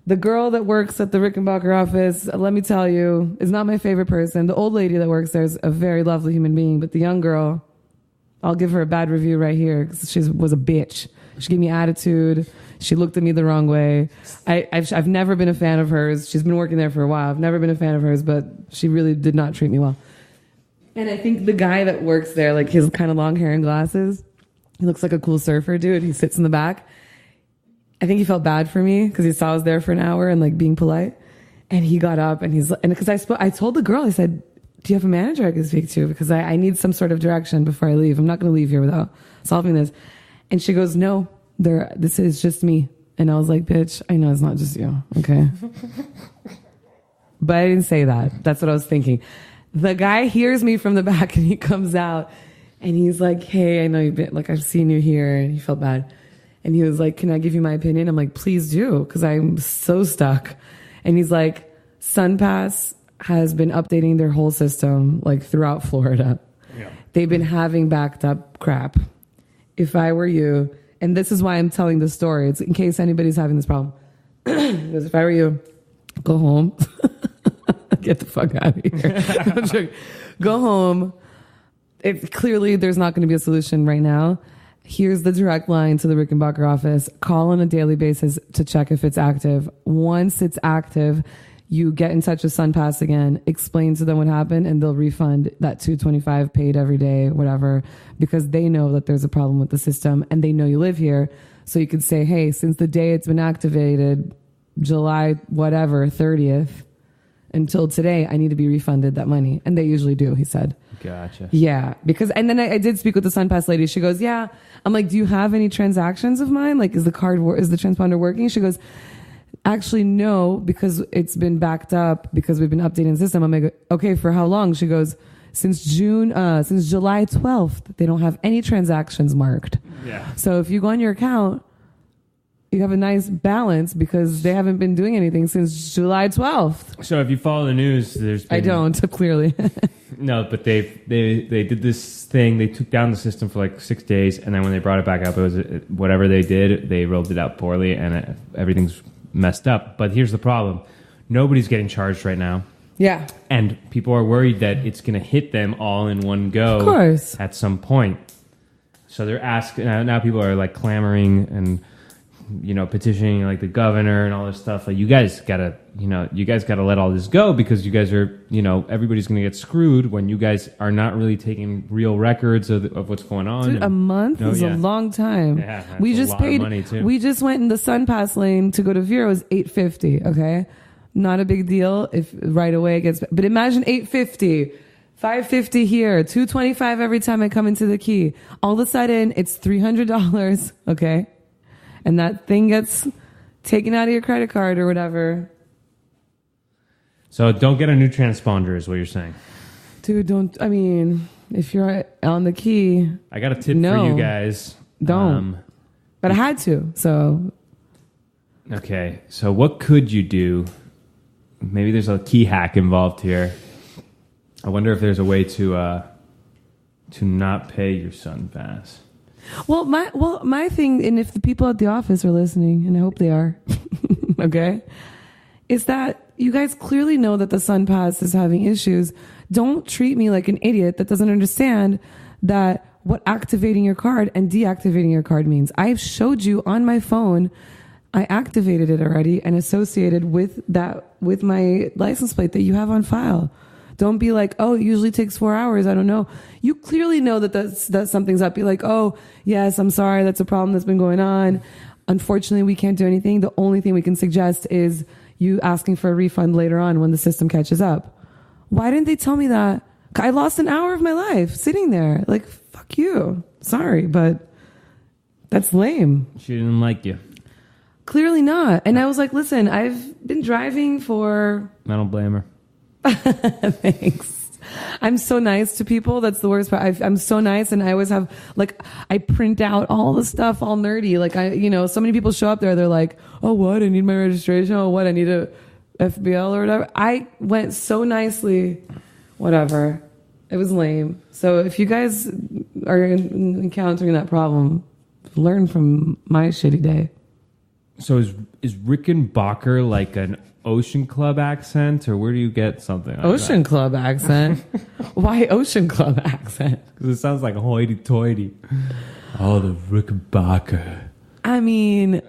The girl that works at the Rickenbacker office, let me tell you, is not my favorite person. The old lady that works there is a very lovely human being, but the young girl, I'll give her a bad review right here because she was a bitch. She gave me attitude. She looked at me the wrong way. I've never been a fan of hers. She's been working there for a while. I've never been a fan of hers, but she really did not treat me well. And I think the guy that works there, like his kind of long hair and glasses, he looks like a cool surfer dude. He sits in the back. I think he felt bad for me because he saw I was there for an hour and like being polite. And he got up and because I told the girl, I said, do you have a manager I can speak to? Because I need some sort of direction before I leave. I'm not going to leave here without solving this. And she goes, no, this is just me. And I was like, bitch, I know it's not just you. Okay. But I didn't say that. That's what I was thinking. The guy hears me from the back and he comes out and he's like, hey, I know you've been, like, I've seen you here. And he felt bad. And he was like, can I give you my opinion? I'm like, please do. Because I'm so stuck. And he's like, SunPass has been updating their whole system like throughout Florida. Yeah. They've been having backed up crap. If I were you, and this is why I'm telling the story, it's in case anybody's having this problem. Because if I were you, go home. Get the fuck out of here. Go home. Clearly there's not going to be a solution right now. Here's the direct line to the Rickenbacker office. Call on a daily basis to check if it's active. Once it's active, you get in touch with SunPass again, explain to them what happened, and they'll refund that $225 paid every day, whatever, because they know that there's a problem with the system and they know you live here. So you could say, hey, since the day it's been activated, July whatever, 30th, until today, I need to be refunded that money. And they usually do, he said.
Gotcha.
Yeah, because, and then I did speak with the SunPass lady. She goes, yeah. I'm like, do you have any transactions of mine? Like, is the transponder working? She goes, actually, no, because it's been backed up because we've been updating the system. I'm like, okay, for how long? She goes, since July 12th, they don't have any transactions marked. Yeah. So if you go on your account, you have a nice balance because they haven't been doing anything since July 12th.
So if you follow the news, there's been...
I don't, clearly.
No, but they did this thing. They took down the system for like 6 days, and then when they brought it back up, it was whatever they did, they rolled it out poorly, and everything's messed up. But here's the problem. Nobody's getting charged right now.
Yeah.
And people are worried that it's going to hit them all in one go.
Of course.
At some point. So they're asking, now people are like clamoring and, petitioning like the governor and all this stuff. Like, you guys gotta let all this go because you guys are, everybody's going to get screwed when you guys are not really taking real records of what's going on.
Dude, a month is a long time. Yeah, we just paid money too. We just went in the SunPass lane to go to Vero. It was $850. Okay. Not a big deal if right away it gets, but imagine $850, $550 here, $225 every time I come into the key. All of a sudden it's $300. Okay. And that thing gets taken out of your credit card or whatever.
So don't get a new transponder is what you're saying.
Dude, if you're on the key.
I got a tip for you guys.
Don't. But I had to, so.
Okay, so what could you do? Maybe there's a key hack involved here. I wonder if there's a way to not pay your SunPass.
Well, my thing, and if the people at the office are listening, and I hope they are, okay, is that you guys clearly know that the SunPass is having issues. Don't treat me like an idiot that doesn't understand that what activating your card and deactivating your card means. I've showed you on my phone. I activated it already and associated with my license plate that you have on file. Don't be like, oh, it usually takes 4 hours. I don't know. You clearly know that something's up. Be like, oh, yes, I'm sorry. That's a problem that's been going on. Unfortunately, we can't do anything. The only thing we can suggest is you asking for a refund later on when the system catches up. Why didn't they tell me that? I lost an hour of my life sitting there. Like, fuck you. Sorry, but that's lame.
She didn't like you.
Clearly not. And I was like, listen, I've been driving for...
I don't blame her.
Thanks. I'm so nice to people. That's the worst part. I'm so nice, and I always have, like, I print out all the stuff, all nerdy. Like, so many people show up there. They're like, oh, what? I need my registration. Oh, what? I need a FBL or whatever. I went so nicely. Whatever. It was lame. So if you guys are encountering that problem, learn from my shitty day.
So is Rickenbacker like an Ocean Club accent, or where do you get something like
Ocean Club accent? Why Ocean Club accent?
Because it sounds like hoity-toity. Oh, the Rickenbacker.
I mean,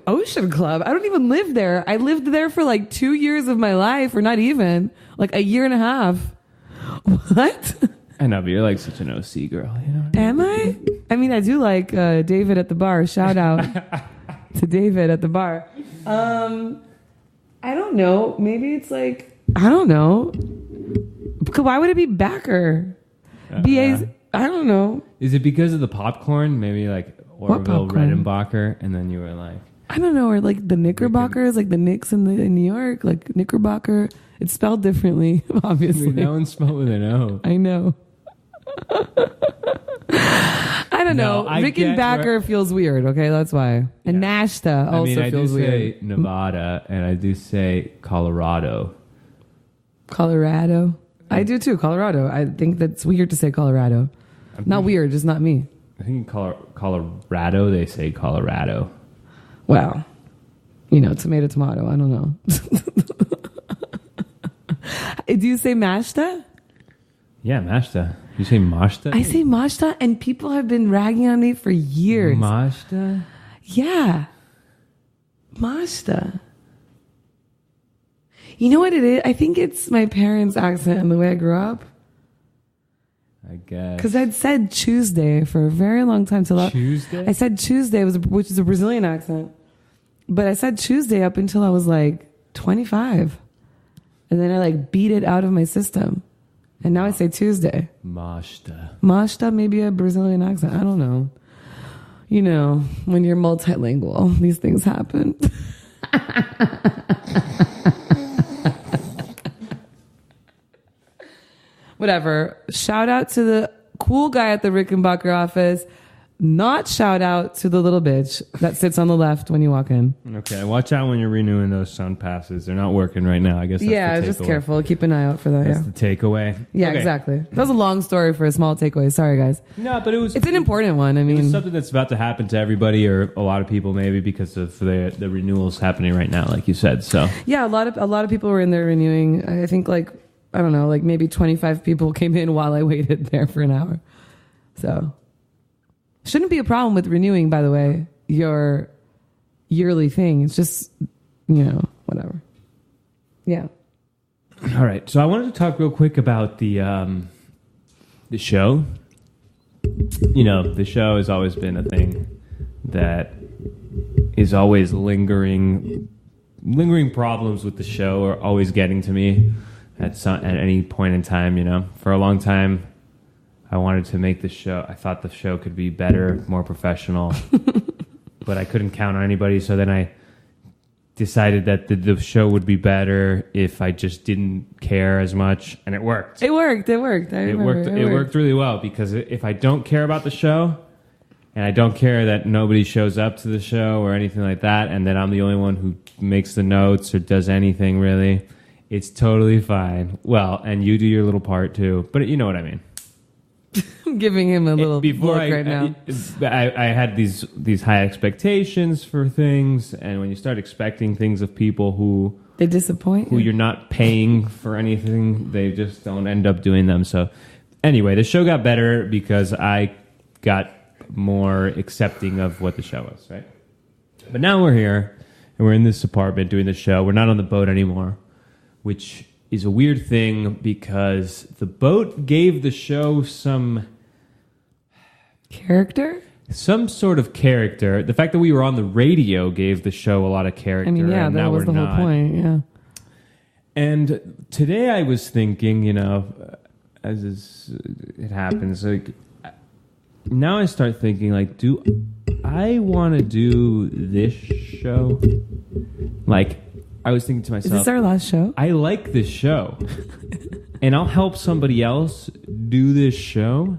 Ocean Club. I don't even live there. I lived there for like 2 years of my life, or not even, like a year and a half. What?
I know, but you're like such an OC girl. You know?
Am I? I mean, I do like David at the bar. Shout out to David at the bar. I don't know. Maybe it's like, I don't know. Why would it be Backer? BA's, I don't know.
Is it because of the popcorn? Maybe like Orville Redenbacher, and then you were like,
I don't know, or like the Knickerbockers, like the Knicks in New York, like Knickerbocker. It's spelled differently, obviously.
That one's spelled with an O.
I know. I don't know. Rickenbacker feels weird, okay? That's why. And Nashta also feels weird.
I do say Nevada, and I do say Colorado.
Colorado? I do too, Colorado. I think that's weird to say Colorado. Not weird, just not me.
I think in Colorado, they say Colorado.
Well, tomato, tomato. I don't know. Do you say Mashta?
Yeah, Mashta. You say Mashta?
I say Mashta, and people have been ragging on me for years.
Mashta?
Yeah. Mashta. You know what it is? I think it's my parents' accent and the way I grew up.
I guess.
Because I'd said Tuesday for a very long time.
Tuesday?
I said Tuesday, which is a Brazilian accent. But I said Tuesday up until I was like 25. And then I like beat it out of my system. And now I say Tuesday.
Mashta.
Mashta, maybe a Brazilian accent. I don't know. When you're multilingual, these things happen. Whatever. Shout out to the cool guy at the Rickenbacker office. Not shout out to the little bitch that sits on the left when you walk in.
Okay, watch out when you're renewing those sound passes. They're not working right now. I guess that's the
just
takeaway.
Careful. Keep an eye out for that.
That's the takeaway.
Yeah,
okay.
Exactly. That was a long story for a small takeaway. Sorry, guys.
No, but it's
an important one. I mean,
it's something that's about to happen to everybody or a lot of people maybe because of the renewals happening right now, like you said. So
yeah, a lot of people were in there renewing. I think I don't know, maybe 25 people came in while I waited there for an hour. So shouldn't be a problem with renewing, by the way, your yearly thing. It's just, whatever. Yeah.
All right. So I wanted to talk real quick about the show. The show has always been a thing that is always lingering problems with the show are always getting to me at any point in time. For a long time, I wanted to make the show. I thought the show could be better, more professional, but I couldn't count on anybody. So then I decided that the show would be better if I just didn't care as much, and it worked.
It worked. It
worked really well because if I don't care about the show, and I don't care that nobody shows up to the show or anything like that, and that I'm the only one who makes the notes or does anything really, it's totally fine. Well, and you do your little part too, but you know what I mean.
I'm giving him a little look right now.
I had these high expectations for things, and when you start expecting things of people who
they disappoint,
who you're not paying for anything, they just don't end up doing them. So anyway, the show got better because I got more accepting of what the show was, right? But now we're here, and we're in this apartment doing the show. We're not on the boat anymore, which is a weird thing because the boat gave the show some
character?
Some sort of character. The fact that we were on the radio gave the show a lot of character.
I mean, yeah, that was the whole point, yeah.
And today I was thinking, as it happens, now I start thinking, do I want to do this show? I was thinking to myself,
is this our last show?
I like this show. And I'll help somebody else do this show.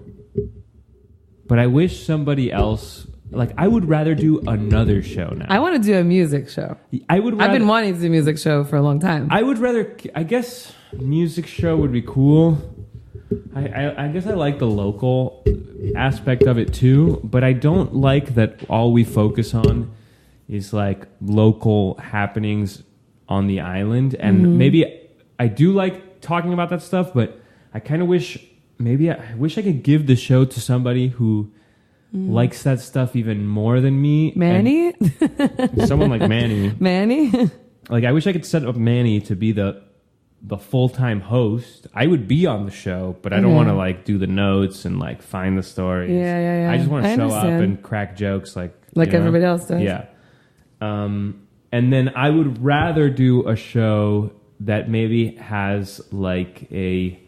But I wish somebody else... I would rather do another show now.
I want to do a music show. I've been wanting to do a music show for a long time.
I would rather... I guess music show would be cool. I guess I like the local aspect of it too. But I don't like that all we focus on is like local happenings on the island. And maybe I do like talking about that stuff, but I kind of wish I could give the show to somebody who likes that stuff even more than me.
Manny?
Someone like Manny.
Manny?
Like, I wish I could set up Manny to be the full-time host. I would be on the show, but I don't want to like do the notes and like find the stories.
Yeah.
I just want to show up
understand.
and crack jokes like
everybody else does.
Yeah. And then I would rather do a show that maybe has like a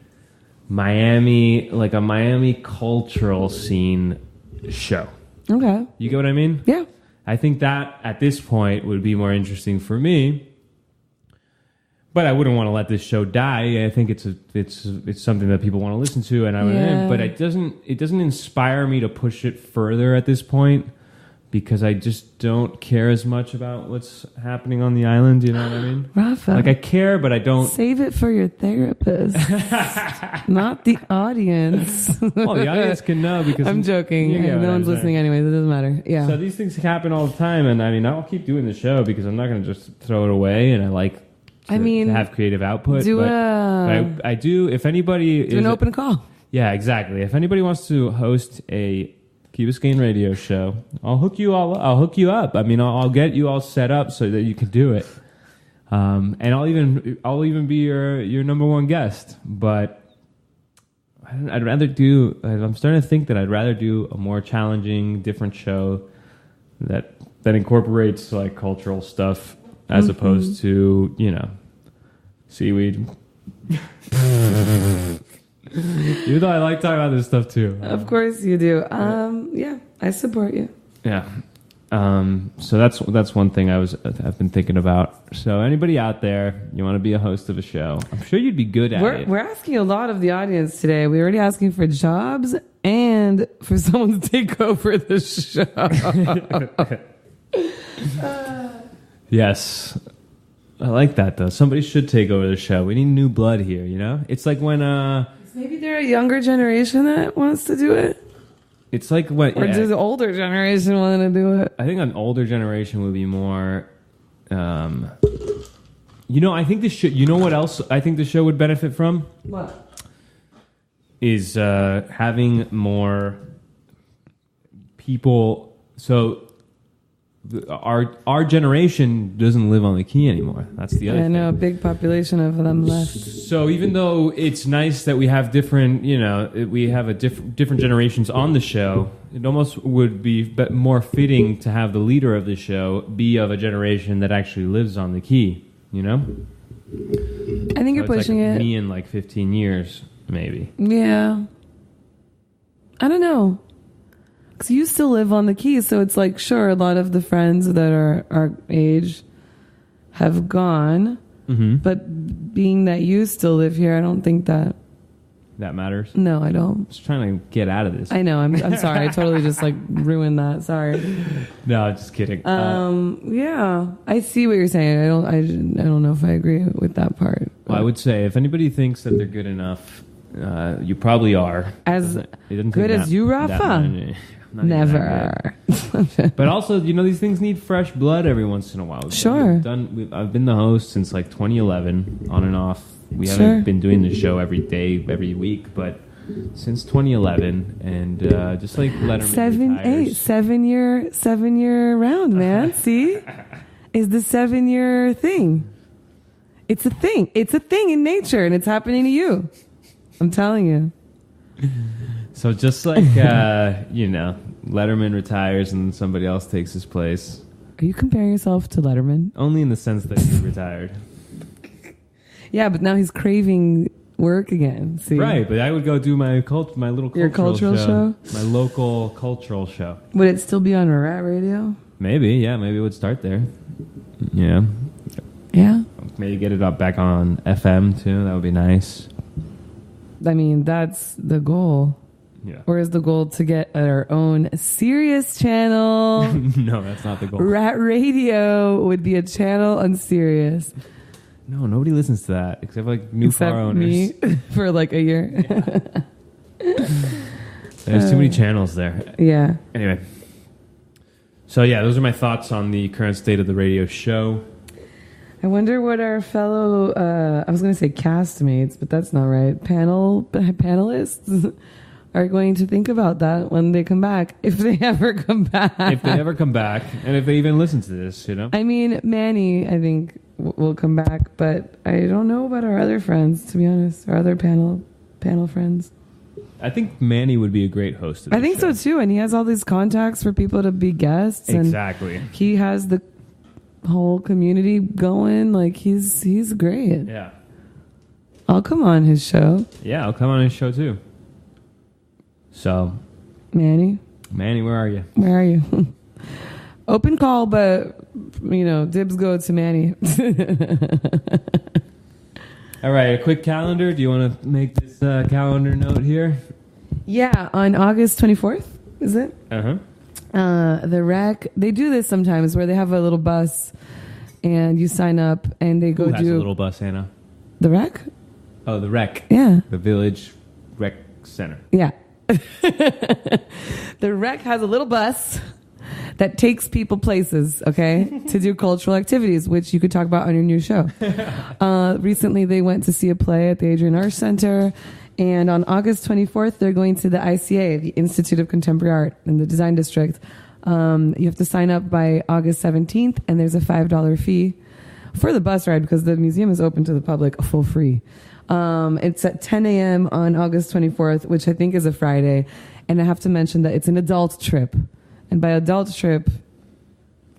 Miami cultural scene show.
Okay.
You get what I mean?
Yeah.
I think that at this point would be more interesting for me. But I wouldn't want to let this show die. I think it's something that people want to listen to, and but it doesn't inspire me to push it further at this point because I just don't care as much about what's happening on the island. You know what I mean?
Rafa,
like I care, but I don't.
Save it for your therapist, not the audience.
Well, the audience can know because
I'm joking. No one's listening anyways. It doesn't matter. Yeah.
So these things happen all the time, and I mean, I'll keep doing the show because I'm not going to just throw it away, and I like. To have creative output. I do. If anybody
do an open call.
Yeah, exactly. If anybody wants to host a Key Biscayne radio show, I'll hook you up. I mean, I'll get you all set up so that you can do it. And I'll even be your number one guest. But I'd rather do. I'm starting to think that I'd rather do a more challenging, different show that incorporates like cultural stuff. As opposed to, seaweed. Even though I like talking about this stuff too.
Of course you do. Yeah, I support you.
Yeah. So that's one thing I've been thinking about. So anybody out there, you want to be a host of a show? I'm sure you'd be good at it.
We're asking a lot of the audience today. We're already asking for jobs and for someone to take over the show.
Yes. I like that, though. Somebody should take over the show. We need new blood here, It's like when...
Maybe they're a younger generation that wants to do it?
It's like when...
Or does the older generation want to do it?
I think an older generation would be more... I think this show... You know what else I think the show would benefit from?
What?
Is having more people... So... Our generation doesn't live on the Key anymore. That's the other thing.
I know, a big population of them left.
So even though it's nice that we have different, we have a different generations on the show, it almost would be more fitting to have the leader of the show be of a generation that actually lives on the Key,
I think you're pushing it.
Me in like 15 years, maybe.
Yeah. I don't know. Because you still live on the Key, so it's like, sure, a lot of the friends that are our age have gone, but being that you still live here, I don't think that
matters.
No, I don't.
I'm just trying to get out of this.
I know. I'm sorry. I totally just like ruined that. Sorry.
No, just kidding.
Yeah, I see what you're saying. I don't know if I agree with that part.
Well, I would say if anybody thinks that they're good enough, you probably are.
As good as you, Rafa. Never.
But also, these things need fresh blood every once in a while.
Sure.
I've been the host since like 2011, on and off. We haven't been doing the show every day, every week, but since 2011, and just like Letterman
7 year round, man. See, is the 7 year thing? It's a thing. It's a thing in nature, and it's happening to you. I'm telling you.
So just like, Letterman retires and somebody else takes his place.
Are you comparing yourself to Letterman?
Only in the sense that he retired.
Yeah, but now he's craving work again. See?
Right, but I would go do my little cultural
show?
My local cultural show.
Would it still be on Rat Radio?
Maybe, yeah. Maybe it would start there. Yeah.
Yeah?
Maybe get it up back on FM, too. That would be nice.
I mean, that's the goal.
Yeah.
Or is the goal to get our own Sirius channel?
No, that's not the goal.
Rat Radio would be a channel on Sirius.
No, nobody listens to that except like new car owners.
Me for like a year.
Yeah. There's too many channels there.
Yeah.
Anyway. So yeah, those are my thoughts on the current state of the radio show.
I wonder what our fellow, I was going to say castmates, but that's not right. Panelists are going to think about that when they come back, if they ever come back.
If they ever come back, and if they even listen to this,
I mean, Manny, I think, will come back, but I don't know about our other friends, to be honest, our other panel friends.
I think Manny would be a great host.
I think so too, and he has all these contacts for people to be guests.
Exactly.
And he has the whole community going. Like he's great.
Yeah.
I'll come on his show.
Yeah, I'll come on his show too. So,
Manny,
where are you?
Where are you? Open call, but dibs go to Manny.
All right, a quick calendar. Do you want to make this calendar note here?
Yeah, on August 24th, is it?
Uh-huh.
The Rec, they do this sometimes where they have a little bus and you sign up and they go
Who has
do...
a little bus, Anna?
The Rec?
Oh, the Rec.
Yeah.
The Village Rec Center.
Yeah. The Rec has a little bus that takes people places, okay, to do cultural activities, which you could talk about on your new show. Recently, they went to see a play at the Adrian Arts Center, and on August 24th, they're going to the ICA, the Institute of Contemporary Art in the Design District. You have to sign up by August 17th, and there's a $5 fee for the bus ride because the museum is open to the public full free. It's at 10 a.m. on August 24th, which I think is a Friday, and I have to mention that it's an adult trip. And by adult trip,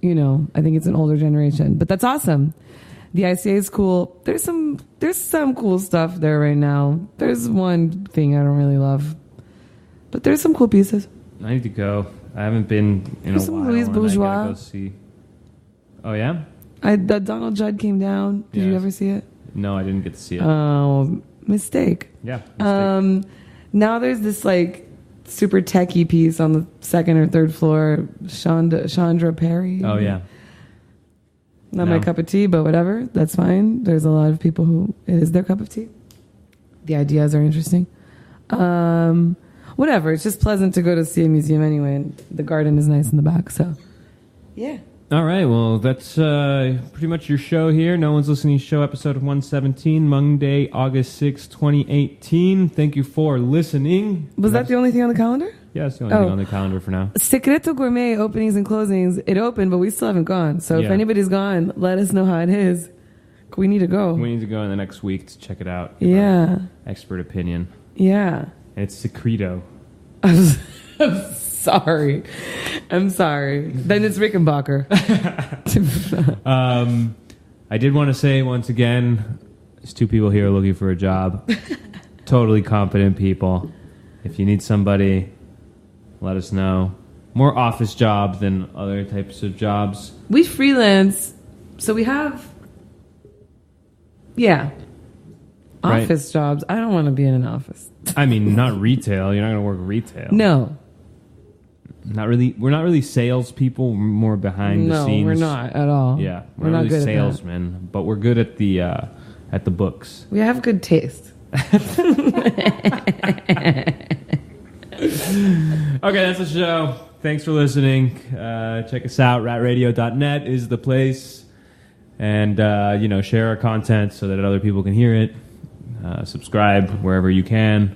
I think it's an older generation. But that's awesome. The ICA is cool. There's some cool stuff there right now. There's one thing I don't really love. But there's some cool pieces.
I need to go. I haven't been in
there's
a
some
while.
Louise Bourgeois.
I gotta go see. Oh, yeah?
The Donald Judd came down. Did you ever see it?
No, I didn't get to see it.
Oh, mistake.
Yeah, mistake.
Now there's this super techie piece on the second or third floor. Chandra Perry.
Oh, yeah.
Not my cup of tea, but whatever. That's fine. There's a lot of people who it is their cup of tea. The ideas are interesting. Whatever. It's just pleasant to go to see a museum anyway. And the garden is nice in the back. So, yeah.
All right. Well, that's pretty much your show here. No One's Listening show, episode 117, Monday, August 6, 2018. Thank you for listening.
Was that the only thing on the calendar?
Yeah, it's the only thing on the calendar for now.
Secreto Gourmet openings and closings. It opened, but we still haven't gone. So if anybody's gone, let us know how it is. We need to go.
We need to go in the next week to check it out.
Yeah.
Expert opinion.
Yeah.
It's Secreto.
I'm sorry. Then it's Rickenbacker.
I did want to say once again, there's two people here looking for a job. Totally competent people. If you need somebody, let us know. More office jobs than other types of jobs.
We freelance, so we have, office jobs. I don't want to be in an office.
I mean, not retail. You're not going to work retail.
No.
Not really. We're not really salespeople. We're more behind the scenes.
No, we're not at all.
Yeah,
we're not
really
good
salesmen, but we're good at the books.
We have good taste.
Okay, that's the show. Thanks for listening. Check us out. ratradio.net is the place. And, share our content so that other people can hear it. Subscribe wherever you can.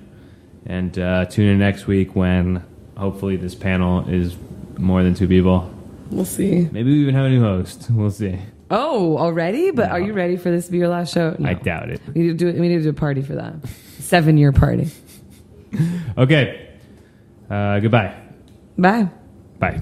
And tune in next week when hopefully this panel is more than two people.
We'll see.
Maybe we even have a new host. We'll see.
Oh, already? But are you ready for this to be your last show? No.
I doubt it.
We need to do a party for that. 7-year party.
Okay. Goodbye.
Bye.
Bye.